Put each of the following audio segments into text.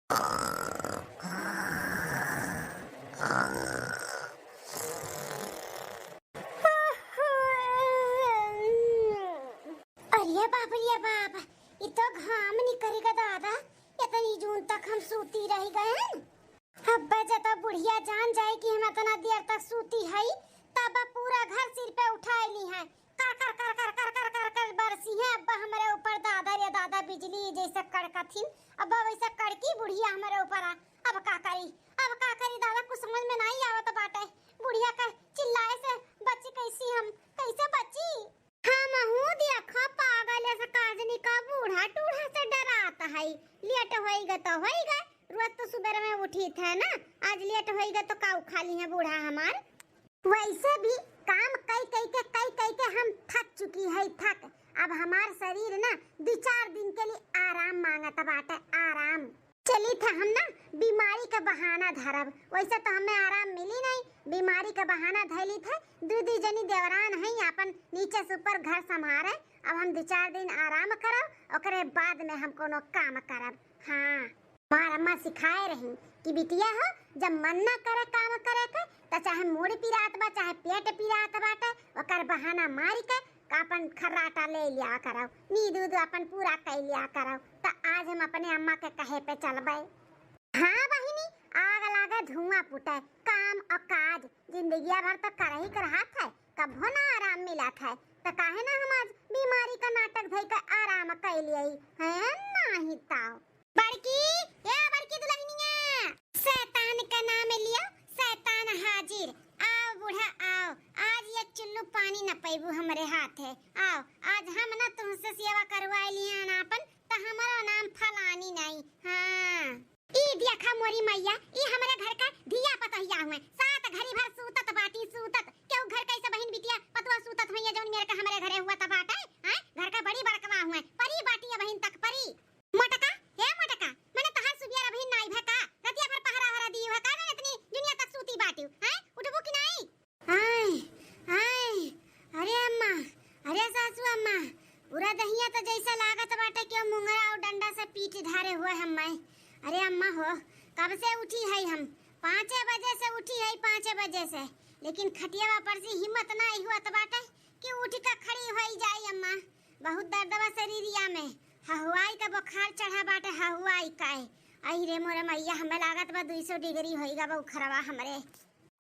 अरे बाप रे बाप, ये तो घाम नहीं करेगा दादा। इतनी जून तक हम सूती रह गए। अब जता बुढ़िया जान जाए कि हम इतना देर तक सूती है, तब पूरा घर सिर पे उठा ली है। कर कर कर कर कर कर कर कर बरसी है अब हमारे ऊपर दादा रे दादा, बिजली जैसे कड़कथिन। अब वैसा कड़की बुढ़िया हमारे ऊपर आ। अब का करी दादा, कुछ समझ में नहीं आवत बाटे। बुढ़िया का चिल्लाए से बची कैसी, हम कैसे बची? हम हूं देखा पागल ऐसा काजनी का बूढ़ा टूढ़ा से डराता है। लेट होएगा तो होएगा, रोज तो सुबह में उठी थे ना, आज लेट होएगा तो का उखा ली है बूढ़ा हमार। वैसे भी काम कई के हम थक चुकी है, थक। अब हमार शरीर ना 2-4 दिन के लिए आराम मांगता बाटे, आराम। चली थे हम ना बीमारी का बहाना धरब, वैसे तो हमें आराम मिली नहीं, बीमारी का बहाना धैली थे। दूधी जनी देवरान है अपन नीचे से ऊपर घर संभारे। अब हम 2-4 दिन आराम करब, ओकरे बाद में हम कोनो काम करब। हाँ, हमार अम्मा सिखाए रही कि बिटिया हो, जब मन ना करे काम करे के, तो चाहे मूड पिरात बा चाहे पेट पिरात बाटे, ओकर बहाना मारी के अपन खर्राटा ले लिया करो, नींद उद अपन पूरा कर लिया करो। तो आज हम अपने अम्मा के कहे पे चलबे। हाँ बहिनी, आग लागे धुआं फूटे, काम और काज जिंदगी भर तो कर ही करत है, कभो ना आराम मिलत है। तो काहे ना हम आज बीमारी का नाटक धई के आराम कर लिए है नहीं ताओ। बड़की दुल्हनिया, शैतान का नाम लियो, शैतान हाजिर। आओ बूढ़ा आओ, आज एक चुल्लू पानी न पैबू हमारे हाथ है। आओ, आज हम ना तुमसे सेवा करवाई लिया ना अपन, तो हमारा नाम फलानी नहीं। हाँ, ई देखा मोरी मैया, ई हमारे घर का धिया पतहिया हुए, सात घड़ी भर सूतत बाटी सूतत। क्यों घर कैसे बहन बिटिया पतवा सूतत हुई जौन मेरे का हमारे घरे हुआ त बाटे? हैं, घर का बड़ी बड़कवा हुए, परी बाटी है बहन तक परी। मोटका, हे मोटका, मैंने तहार सुबिया बहन नाई भका, रतिया भर पहरा हरा दी भका ना, इतनी दुनिया तक सूती बाटी। हैं, उठबू कि नहीं? हाय, अरे अम्मा, अरे सासू अम्मा, पूरा दहिया तो जैसा लागत बाटे कि मुंगरा और डंडा से पीठ धारे हुए हम मैं। अरे अम्मा हो, कब से उठी है हम? 5 बजे से उठी है, 5 बजे से, लेकिन खटियावा पर से हिम्मत नहीं हुआ त बाटे कि उठ के खड़ी होई जाई अम्मा। बहुत दर्द बा शरीरिया में, हहुआई का बुखार चढ़ा बाटे, हहुआई का। आई रे मोरे मैया, हमें लागत बा 200 डिग्री होईगा बुखारवा हमरे।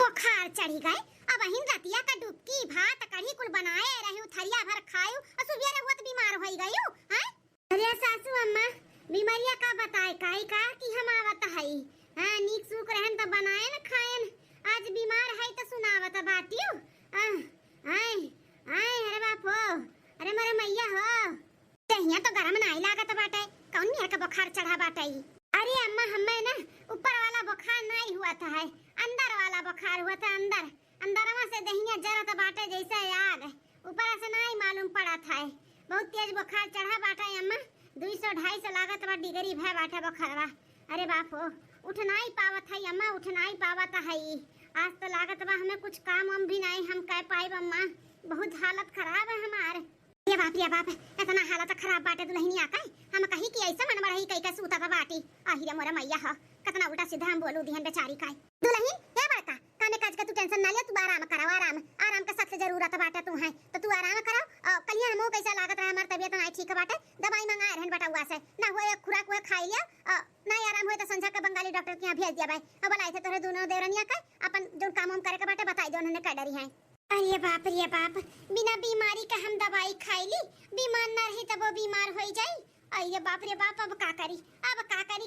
बुखार चढ़ी गए, अब हिन रतिया का डुबकी भात कढ़ी कुल बनाए रही, थरिया भर खायू और सुबेरे हुत बीमार होई गयू। हैं, अरे सासू अम्मा, बीमारिया का बताए काई का कि हम आवत हई। हां, नीक सुख रहन त बनाए न खाएन, आज बीमार है तो सुनावत बाटियो। आय अरे बाप हो, अरे मोरे मैया हो, दहिया तो गरम नहीं लागत बाटे, कौन मेरे का बुखार चढ़ा बाटे? अरे अम्मा, हमें ना ऊपर वाला बुखार नहीं हुआ था, है अंदर वाला बुखार हुआ था। अंदरवा से दहिया जरत बाटे जैसे आग, ऊपर से नहीं मालूम पड़ा था। बहुत तेज बुखार चढ़ा बाटे अम्मा, 200-250 लागत बा डिग्री भय बाटे बुखारवा। अरे बाप हो, उठ नहीं पावत है अम्मा, उठ नहीं पावत है। आज तो लागत बा हमें कुछ काम हम भी नहीं हम कह पाई अम्मा, बहुत हालत खराब है हमार। ये बाप, इतना हालत खराब बाटे दुल्हनिया का, हम कहीं कि ऐसा मन बरही कई का सूता था बाटी। आहिरे मोरा मैया हो, कितना उल्टा सीधा हम बोलू दिहन बेचारी का। दुल्हन हे बड़का, कामे काज का तू टेंशन ना ले, तू आराम कराओ, आराम का सबसे जरूरत बाटे तू है, तो तू आराम कराओ। और कलिया हमो कैसा लागत रहा, हमार तबीयत नहीं ठीक बाटे, दवाई मंगाए रहन बेटा हुआ से, ना होए खुराक हुए खाई लिया, नहीं आराम होए तो संझा के बंगाली डॉक्टर के यहां भेज दिया भाई। अब बोलाई थे तोरे दोनों देवरनिया का अपन जो काम हम करे के बाटे बताई दो, उन्होंने का डरी है। अरे बाप, बिना बीमारी का हम दवाई खाई ली, बीमार न रही तब वो बीमार हो जाई। अरे बाप रे बाप, अब का करी,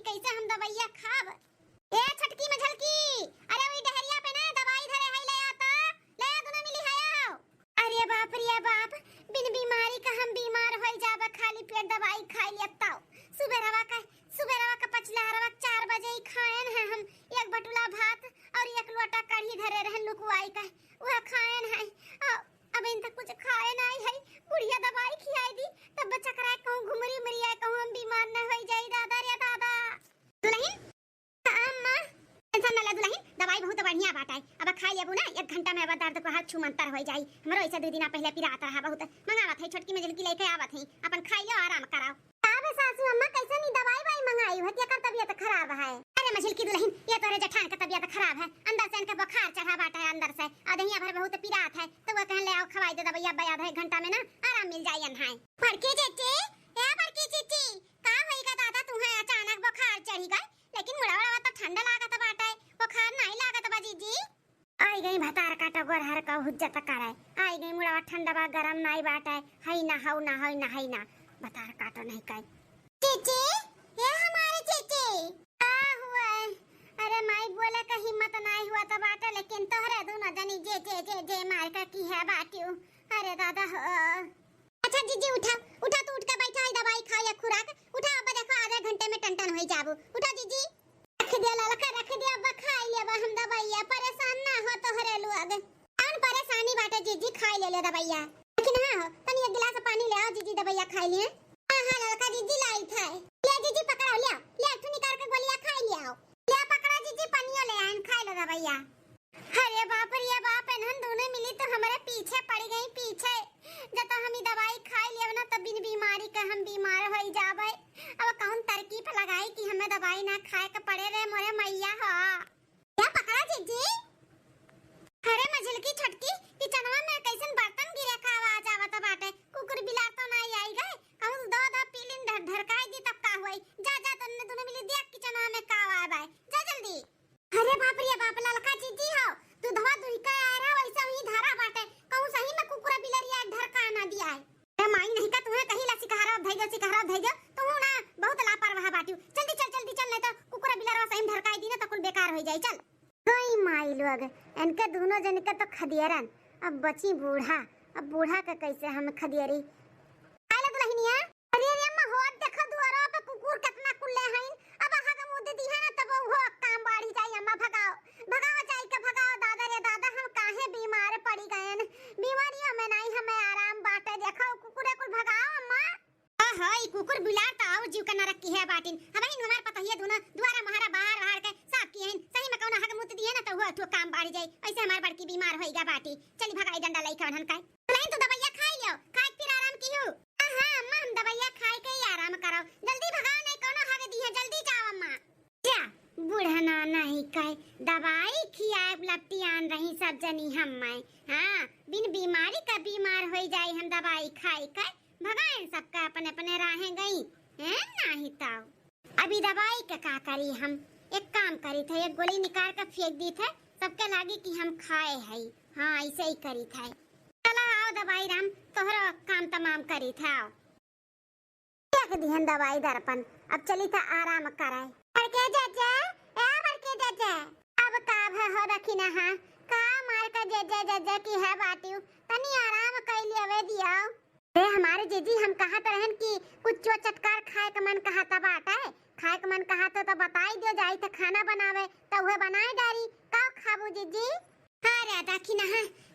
कैसे हम दवाइया खाब? ए छटकी में झलकी, अरे वही डहरिया पे ना दवाई धरे है, ले आता, ले दोनों मिली है आओ। अरे बाप, बिन बीमारी का हम बीमार हो जाबे, खाली पेट दवाई खाई लेता। सुबह रवा का पचला रवा 4 बजे ही खाएन है हम, एक बटुला भात और 1 लोटा कढ़ी धरे रहन लुकवाई का, वह खाएन है। अब इन तक कुछ खाए नहीं है, बुढ़िया दवाई खिलाई दी, तब बच्चा कराए कहूं घुमरी मरिया, कहूं हम बीमार न हो जाई। दादा रे दादा, दुल्हन अम्मा टेंशन न ले दुल्हन, दवाई बहुत बढ़िया बाटा है, अब खा लेबू ना 1 घंटा में अब दर्द को हाथ छूमंतर हो जाई। हमरो ऐसा 2 दिन पहले पिरात रहा बहुत, मंगावत है छोटकी में जल्दी लेके आवत है, अपन खाई लो आराम कराओ। अब सासू अम्मा कैसे नहीं दवाई वाई मंगाई हो क्या कर तबीयत खराब है? अरे मछली की दुल्हन ये तोरे जेठान का तबीयत खराब है, अंदर से इनका बुखार चढ़ा बाटा है अंदर से, अदहिया भर बहुत पीरात है, तो वो कहन ले आओ खवाई दे दवाई अब आधा 1 घंटा में ना आराम मिल जाई अनहाई। बड़की चीची ए बड़की चीची का होईगा दादा तुम्हें अचानक बुखार चढ़ी गई, लेकिन मुड़ावा तो ठंडा लागत बाटा है, बुखार नहीं लागत बा जीजी। आई गई भतार का टगोर हर का हुज्जत कराए, आई गई मुड़ावा ठंडा बा गरम नहीं बाटा है, हई ना हौ ना हई ना हई ना भतार काटो नहीं काई। चीची ये हमारे चीची आ हुआ है। अरे माई बोले का हिम्मत नहीं हुआ तो बाटा, लेकिन तोहरे दोनों जनी जे मार का की है बाटियो। अरे दादा अच्छा जीजी उठा उठा तो उठ के बैठा है, दवाई खाओ या खुराक उठा, अब देखो आधे घंटे में टन हो जाबू, उठा जीजी रख दिया ललका रख दिया, अब खाई लेबा हम दवाइया, परेशान ना हो तोहरे लोग, कौन परेशानी बाटे जीजी खाई ले ले दवाइया, लेकिन हां हो तनी एक गिलास पानी ले आओ जीजी दवाइया खाई लिए। हां हां ललका जीजी लाई था, ले जीजी पकड़ो ले ठुनी निकाल के गोलियां खाई ले आओ, ले पकड़ा जीजी पानियो ले आन खाई लो दवाइया। अरे बाप रे बाप इन्हन दोनों मिली तो हमारे पीछे पड़ गई, पीछे जब हम दवाई खाई लेब ना तब बिन बीमारी के हम बीमार हो जाबे, अब कौन तरकीब लगाई कि हमें दवाई ना खाए के पड़े रे मोरे मैया हो। क्या पकड़ा जीजी? अरे मझिल की छटकी किचनवा में कैसन बर्तन गिरे का आवाज आवत बाटे, कुकुर बिलार तो नहीं आई गए, कहूं दो पीलिन ढरकाई दी तब का होई, जा जा तन्ने दोनों मिली देख किचनवा में का आवाज आए, जा जल्दी। अरे बाप रे बाप ललका जीजी हो तू धवा दुई का आ रहा वैसा ही धारा बाटे, कहूं सही में कुकुरा बिलरिया ढरका ना दिया है। ए माई नहीं का तुम्हें कहीं ला सिकहारा धैर्य तू ना बहुत लापरवाह बाटियो, जल्दी चल नहीं तो कुकुरा बिलरवा सही में ढरकाई दी ना तो कुल बेकार हो जाई। चल कोई माई लोग इनके दोनों जन के तो खदियरन, अब बची बूढ़ा, अब बूढ़ा का कैसे हम खदियरी आइला दुल्हनिया। अरे अम्मा हो देखो दुआरा पे कुकुर कितना कुल्ले हईन, अब आहा का मुंह दे दी है ना तब वो काम बाढ़ी जाई, अम्मा भगाओ जाई के भगाओ, दादा रे दादा हम काहे बीमार पड़ी गए, बीमारियों में नहीं हमें आराम बाटे, देखो कुकुरे को भगाओ अम्मा। हां ई कुकुर बिलार तो और जीव के न रखी है बाटिन, हमें हमार पता है दोनों दुआरा महारा बाहर के साफ किए हैं, सही में कौन हक मुत दिए ना तो हुआ तो काम बाढ़ जाई, ऐसे हमार बड़की बीमार होईगा बाटी, चली भगाई डंडा लई कौन काय नहीं तो दवाइयां खाई लो, खाई फिर आराम कियो। हां अम्मा हम दवाइयां खाई के ही आराम करो, जल्दी भगाओ नहीं कौन हक दी है, जल्दी जाओ अम्मा। जा बूढ़ा नहीं काय दवाई खियाए लपटी आन रही सब जनी हम मैं, हां बिन बीमारी का बीमार हो जाई हम दवाई खाई के भगाएं सबका अपने अपने राहें गई हैं नहीं ताऊ। अभी दवाई का का करी हम, एक काम करी थे एक गोली निकाल कर फेंक दी थे, सबके लागी कि हम खाए है, हाँ ऐसे ही करी थे। चला आओ दवाई राम तोहरा काम तमाम करी था, फेंक दिहन दवाई दर्पण, अब चली था आराम कराए। बड़के चाचा बड़के चाचा अब काब है हो रखी ना, हां का मार का जज की है बाटियो तनी आराम कर लेवे दियाओ। ए हमारे जीजी हम कहा रहन कि कुछ चटकार खाए का मन कहा था बाटा है, खाए का मन कहा तो बताई दियो जाई तो खाना बनावे तो वह बनाए डारी का खाबू जीजी। अरे देखी ना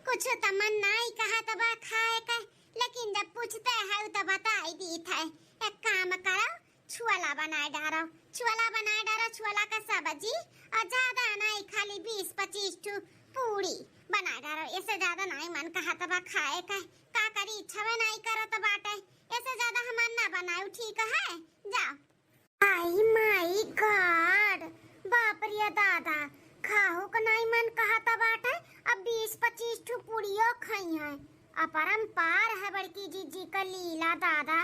कुछ तो मन नहीं कहा तो बा खाए का, लेकिन जब पूछते है तो बताई दी थे, एक काम करो छुआला बनाए डारो, छुआला का सब्जी और ज्यादा नहीं खाली 20-25 ठू पूरी बना डारो, इससे ज्यादा नहीं मन कहा तो बा खाए का करी इच्छा नहीं करो तो बाटे, इससे ज्यादा हम ना बनाओ ठीक है जाओ। आई माय गॉड बाप रे दादा खाओ को नहीं मन कहा तो बाटे, अब 20-25 ठू पूड़ियों खाई है, अपरंपार है बड़की जीजी का लीला दादा।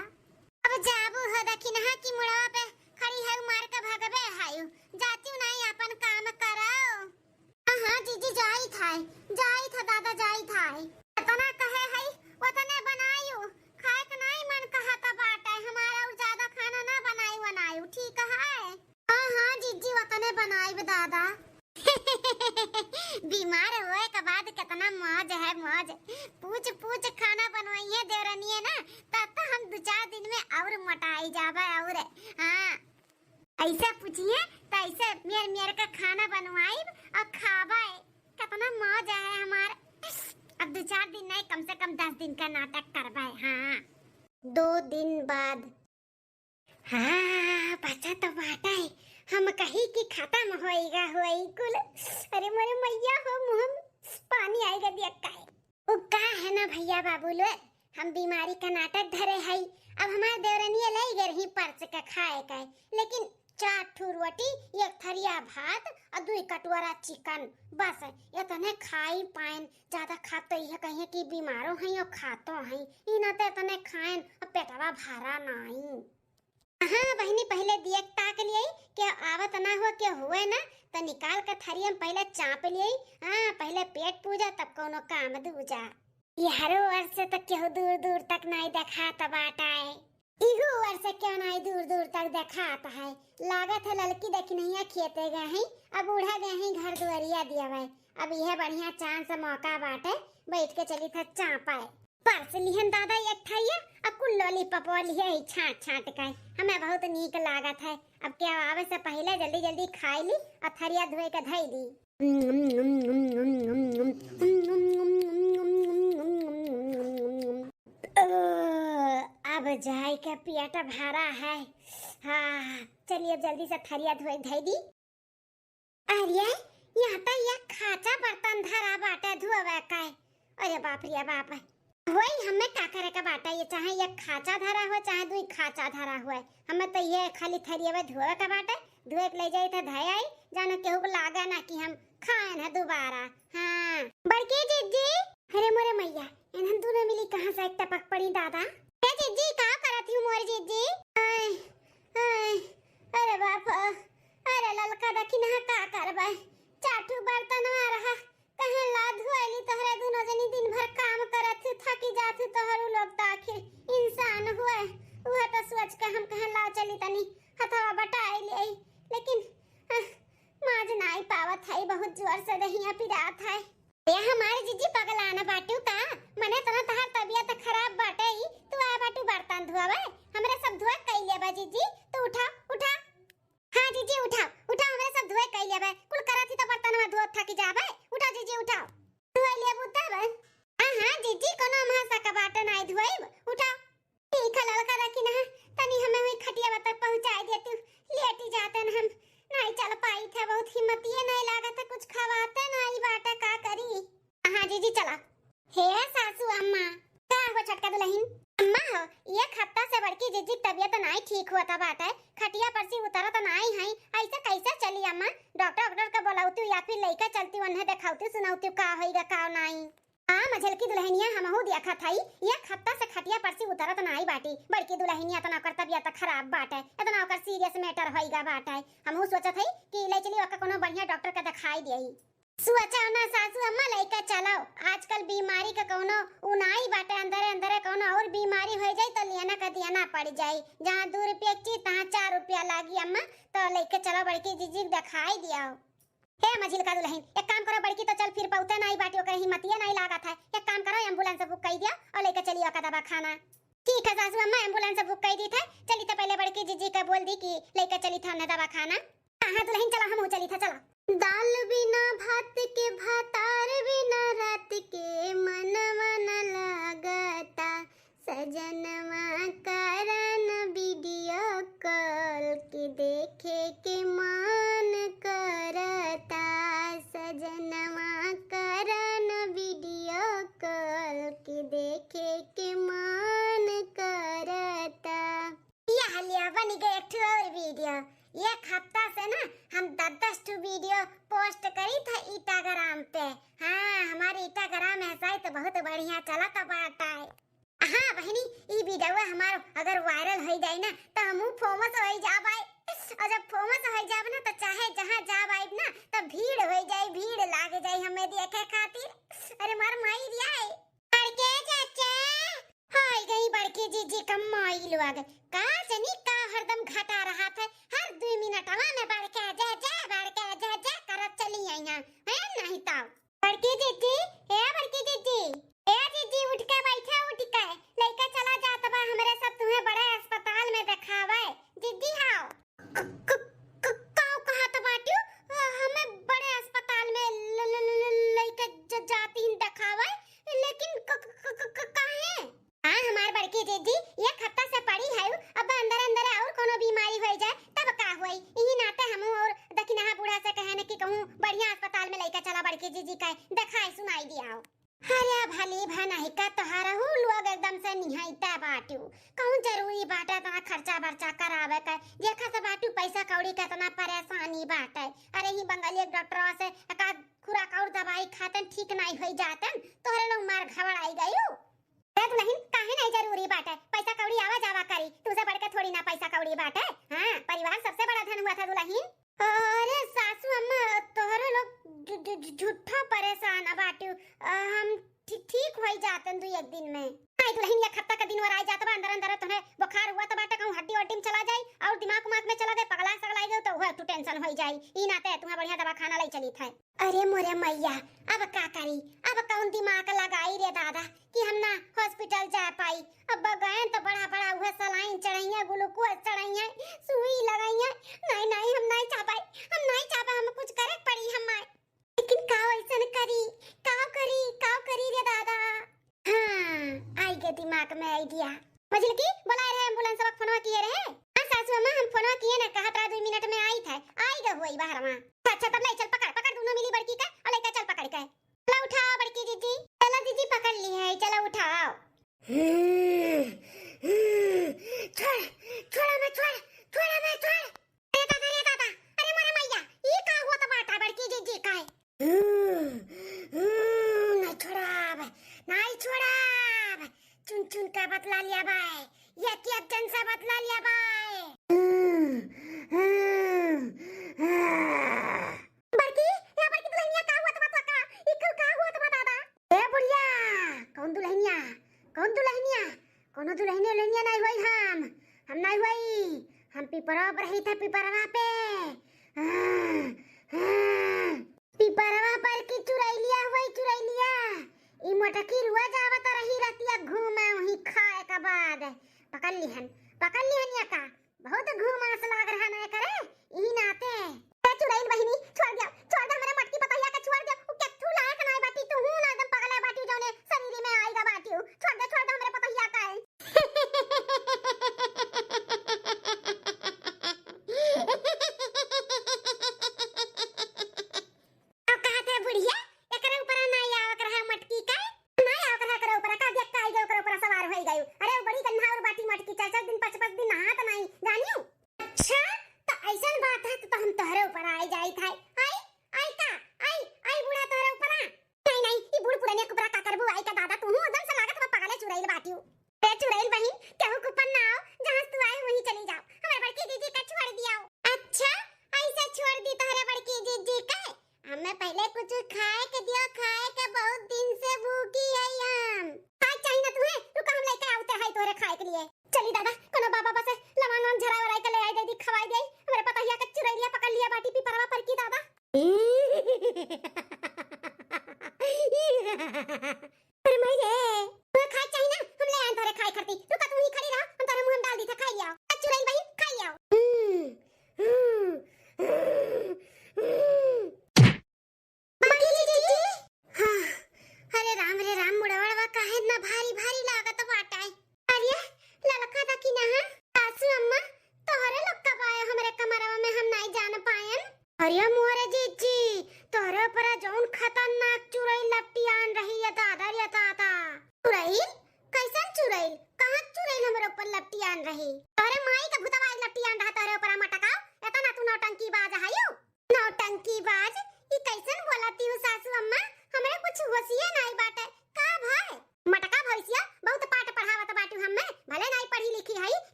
अब जाबू है देखी ना कि मुड़वा पे खड़ी है मार के भगबे हायू, जाती नहीं अपन काम कराओ। हां जीजी जाई था दादा जाई था, इतना कहे है उतने बनायू, खाए के नहीं मन कहा था बाटे, हमारा और ज्यादा खाना ना बनायू ठीक है। हां जीजी उतने बनाई दादा। बीमार होए के बाद कितना मौज है मौज, पूछ खाना बनवाइए देवरनिए ना तब तो हम 2-4 दिन में और मोटाई जाबे, और हां ऐसे पूछिए तो ऐसे मेर का खाना बनवाई और खाबे, कितना मौज है हमार। अब 2-4 दिन नहीं कम से कम 10 दिन का नाटक करबे, हां 2 दिन बाद। हाँ बचा तो बाटा है, हम कहीं की खत्म होएगा होई कुल, अरे मोरे मैया हो मुंह पानी आएगा देख का है। वो का है ना भैया बाबू लो हम बीमारी का नाटक धरे हई। अब हमार देवरनिया लाई गे रही परस का खाए का, लेकिन 4 ठू रोटी, 1 थरिया भात और 2 कटोरा चिकन, बस इतने खाई पाइन। ज्यादा खात तो यह कहिए कि बीमारो हई और खातो हई, ई ना तो इतने खाएन और पेटवा भरा नहीं। हाँ बहनी, पहले देख ताक लिए के आवत ना हुआ के हुए ना, तो निकाल के थरिया में पहले चाप लिए। हाँ पहले पेट पूजा तब कोनो काम दूजा। ये हरो वर्ष से तक केहू दूर दूर तक नहीं देखा बाटा है, इहू वर्ष से क्यों नहीं दूर दूर तक देखाता है। लागत है लड़की देखी नहीं है, खेते गए हैं अब बूढ़ा गए हैं, घर दुआरिया दिया हुआ है। अब यह बढ़िया चांस मौका बाटे, बैठ के चली था चापाए। परस लिहन दादा एक थाइया अब कुल लॉलीपॉप लिए ही छाट छाट के, हमें बहुत नीक लागत है। अब क्या आवे से पहले जल्दी जल्दी खाई ली और थरिया धोए के धई दी। अब जाए के पेट भरा है। हाँ चलिए जल्दी से थरिया धोए धई दी। अरे यहाँ तो ये खाचा बर्तन धरा बाटा धोवे का। अरे बाप रे बाप, वही हमें का करे का बाटा, ये चाहे ये खाचा धरा हो चाहे 2 खाचा धरा हुआ, हमें तो ये खाली थरिया में धोवे का बाटा। धोए के ले जाई तो धय आई, जानो केहू को लागा ना कि हम खाए ना दोबारा। हाँ बड़की जीजी, अरे मोरे मैया इन्हन दोनों मिली कहाँ से एक टपक पड़ी दादा। ए जीजी का करत हूँ मोर जीजी। आय आय अरे बाप, अरे ललका देखी ना का करबे, 4 ठू बर्तन आ रहा कहे ला धोइली। तोहरे दोनों जनी दिन भर काम करत थकी जात तोहरो लोग तो आखिर इंसान हुए। वह तो सोच के हम कहे ला चली तनी हथवा बटाई ले, लेकिन माज नहीं पावत है, बहुत जोर से दहिया पिरात है। ये हमारे जीजी पगलाना बाटू का, मने तना तहार तबीयत खराब बाटे ही, तू आ बाटू बर्तन धोवे, हमरे सब धोए कइले बा जीजी। तू उठा उठा, हाँ जीजी उठा उठा, हमरे सब धोए कइले बा, कुल करत ही तो बर्तनवा धोत थकी जाबे। उठा जीजी उठा, धोए ले बुता बा। हां जीजी कोनो महसा का बाटे नहीं धोइब, उठा। ठीक है लड़का रखी ना, तनी हमें वही खटिया तक पहुंचाई दे, तू लेटी जाते न हम नहीं चल पाई थे, बहुत हिम्मत ये नहीं लागत है, कुछ खवाते नहीं बाटा का करी। हाँ जीजी चला। हे सासू अम्मा का हो छटका दुल्हन अम्मा हो, ये हफ्ता से बड़की जीजी तबीयत नहीं ठीक हुआ था बाटा, खटिया पर से उतरा तो नहीं है, ऐसा कैसे चली अम्मा? डॉक्टर का बुलाऊती या फिर लइका चलती उन्हें दिखाऊती सुनाऊती का होइगा का नहीं। हाँ मझल की दुल्हनिया हमहू देखा थाई, ये हफ्ता से खटिया पर से उतरत नहीं बाटी। बड़की दुल्हनिया तना कर तबीयत खराब बाटे, इतना ओकर सीरियस मैटर होइगा बाटे। हमहू सोचत हई कि ले चली ओकर कोनो बढ़िया डॉक्टर के दिखाई देई। सोचा ना सासू अम्मा लइका चलाओ, आजकल बीमारी का कोनो उनाई बाटे, अंदर अंदर कोनो और बीमारी हो जाई तो लेना का देना पड़ जाई। जहां 2 रुपया की तहां 4 रुपया लागी अम्मा, तो लेके चलो बड़की जीजी दिखाई दिया। हे मझिल का दुल्हन एक काम करो, बड़की तो चल फिर पहुंचे नहीं बाटी, ओकर हिम्मतिया नहीं लागत है। एक काम करो एम्बुलेंस बुक कर दिया और लेके चलिए ओका दवा खाना। ठीक है सासू अम्मा, एम्बुलेंस बुक कर दी थे, चली तो पहले बड़की जीजी का बोल दी कि लेके चली था ना दवा खाना। हां दुल्हन चला, हम चली था चला। दाल बिना भात के भातार बिना रात के मनवा न लागता, सजनवा करन वीडियो कॉल के देखे के मन करता, सजनवा करन वीडियो कॉल के देखे के मन करता। ये हलिया बन गया एक और वीडियो। एक हफ्ता से ना हम 10-10 ठू वीडियो पोस्ट करी था इंस्टाग्राम पे। हाँ हमारे इंस्टाग्राम ऐसा ही तो बहुत बढ़िया चला था बाटा है। हाँ बहनी ये वीडियो हमारा अगर वायरल हो जाए ना तो हम फेमस हो जाए, और जब फेमस हो जाए ना तो चाहे जहाँ जाए ना तो भीड़ हो जाए, भीड़ लाग जाए हमें देखे खातिर। अरे मार माई दिया है बड़के चाचा, हाय गई बड़की जीजी कम माई लोग का जनी का हरदम घटा रहा था, हर 2 मिनट में बड़के जा करत चली आई है नहीं तो। बड़की जीजी ए बड़की जीजी, ए जीजी उठ के बैठा, उठ के लेके चला जा तब हमरे सब तुम्हें बड़े अस्पताल में दिखावे। जीजी हां काऊ कहा तो बाटू, हमें बड़े अस्पताल में लेके जाती हैं दिखावे, लेकिन काहे? हां हमार बड़की जीजी एक हफ्ता से पड़ी है, अब अंदर अंदर और कोनो बीमारी हो जाए तब का होई, यही नाते हम और दखिनहा बूढ़ा से कहने कि कहूं बढ़िया अस्पताल में लेके चला बड़की जीजी का दिखाई सुनाई दिया। अरे भले भनाई का तोहारा हु लोग एकदम से निहाइता बाटू कौन जरूरी बाटा तना खर्चा बर्चा करावे का देखा से बाटू पैसा कौड़ी का तना परेशानी बाटे। अरे ही बंगाली एक डॉक्टर से एकाद खुराक और दवाई खातन ठीक नहीं होई जातन तोहरे लोग मार घबराई गयो। अरे तू नहीं काहे नहीं जरूरी बाटे पैसा कौड़ी आवा जावा करी तुझसे बढ़ के थोड़ी ना पैसा कौड़ी बाटे। हां परिवार सबसे बड़ा धन हुआ था दुल्हन। अरे सासू अम्मा तोहरे लोग झूठा परेशान बाटू हम ठीक हो जातन दू एक दिन में। आई दुल्हन एक हफ्ता का दिन और आ जात बा अंदर अंदर तुम्हें बुखार हुआ तो बाटे कहूं हड्डी वड्डी में चला जाई और दिमाग में चला गए पगला सगला गए तो हुआ तू टेंशन हो जाई ई नाते तुम्हें बढ़िया दवा खाना लाई चली था। अरे मोरे मैया अब का करी अब कौन दिमाग लगाई रे दादा कि हम ना हॉस्पिटल जा पाई। अब गए तो बड़ा बड़ा हुआ सलाइन चढ़ाइया ग्लूकोज चढ़ाइया सुई लगाइया नहीं नहीं हम नहीं चाह पाई हम नहीं चाह पाए हम कुछ करे पड़ी हम लेकिन का ऐसा करी रे दादा। हाँ आई के दिमाग में आइडिया मजल की बुला रहे एम्बुलेंस सब फोनवा किए रहे। हां सासू अम्मा हम फोनवा किए ना कहा था 2 मिनट में आई था आई गए होई बाहर में। अच्छा तब ले चल पकड़ दोनों मिली बड़की का और लेके चल पकड़ के चलो उठाओ बड़की दीदी चलो दीदी पकड़ ली है चलो उठाओ। छोड़ा मैं छोड़ अरे दादा अरे मोरे मैया ये का हुआ तो बाटा बड़की दीदी का नहीं छोड़ा चुन का बतला लिया भाई ये क्या जन से बतला लिया भाई। बड़की या बड़की दुल्हनिया का हुआ तो बता का इकल का हुआ तो बता दा। ए बुढ़िया कौन दुल्हनिया कोनो दुल्हनिया लेनिया नहीं हुई हम नहीं हुई हम पिपरवा पर रही था पिपरवा पे पिपरवा पर की चुरैलिया ई मोटकी रुआ जावत रही रतिया घूमे वही खाए का बाद पकड़ लिहन या का बहुत घूमास लाग रहा न करे ई नाते ए चुरैल बहिनी छोड़ दे मेरे मटकी पतैया का छोड़ दे ओ केथू लायक नहीं बाटी तू हूं ना एकदम पगला बाटी जौने शरीर में आएगा बाटी छोड़ दे मेरे पतैया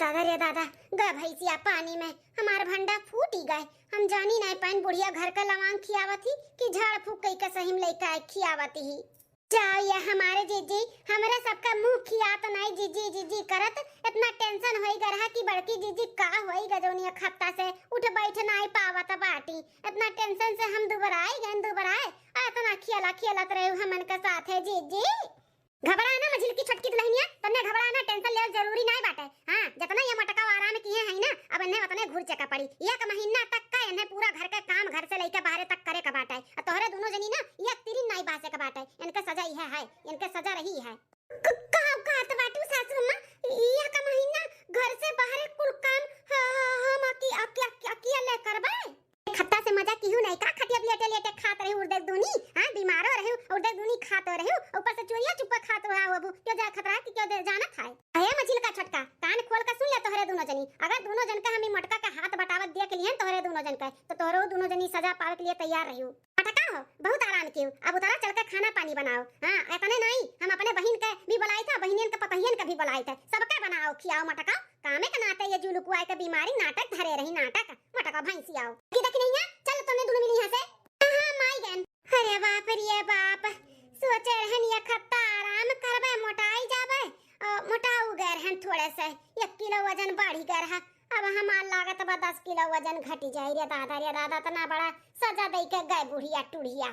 का रे दादा गा भैंसिया पानी में हमार भंडा फूटी गए। हम जानी नहीं पाइन बुढ़िया घर का लवांग खियावत ही कि झाड़ फूक कई का सही में लेके खियावत ही। जाओ ये हमारे जीजी हमारे सबका मुंह खियात नहीं जीजी जीजी करत इतना टेंशन होई गरहा कि बड़की जीजी का होई गजौनी एक हफ्ता से उठ बैठ नहीं पावत बाटी। इतना टेंशन से हम दुबराए इतना खियालत रहे हमन के साथ है जीजी। घबराना मझिल की छटकी दुल्हनिया तन्ने घबराना टेंशन ले जरूरी नहीं बाटे। हां जितना ये मटका आराम किए है ना अब इन्हें उतने घुर चका पड़ी। एक महीना तक का इन्हें पूरा घर का काम घर से लेके बाहर तक करे का बाटे। तोहरे दोनों जनी ना ये तीन नहीं बासे का बाटे। इनके सजा है इनके सजा रही है। कहत बाटू सासू मां ये का महीना घर से बाहर कुल काम हम अकेले करबे। खट्टा से मजा क्यों नहीं का खटिया लेटे खात रहे उर्दे दूनी। हां बीमारो रहे उर्दे दूनी खात रहे ऊपर से चोरिया चुप्पा खात रहा अब क्यों जा खतरा कि क्यों जाना था। अये मछली का छटका कान खोल कर सुन ले तोहरे दोनों जनी। अगर दोनों जन का हम मटका का हाथ बटावत देख लिए तोहरे दोनों जन का तो तोहरो दोनों जनी सजा पावे के लिए तैयार रहियो। मटका हो बहुत आराम कियो अब उतारा चल के खाना पानी बनाओ। हां इतने नहीं हम अपने बहन के भी बुलाई था बहनियन के पतहियन के भी बुलाई था सबके बनाओ खियाओ मटका। कामे का नाते ये जुलुकुआई का बीमारी नाटक धरे रही नाटक मटका भैंसी आओ की देख नहीं है। चल तुमने दोनों मिली यहां से। हां माई गन अरे बाप रे बाप सोचे रहन ये खत्ता आराम करबे मोटाई जाबे मोटाऊ गए रहन थोड़े से 1 किलो वजन बढ़ी गए रहा। अब हमार लागत बा 10 किलो वजन घटी जाई रे दादा तना बड़ा सजा दई के गए बुढ़िया टुढ़िया।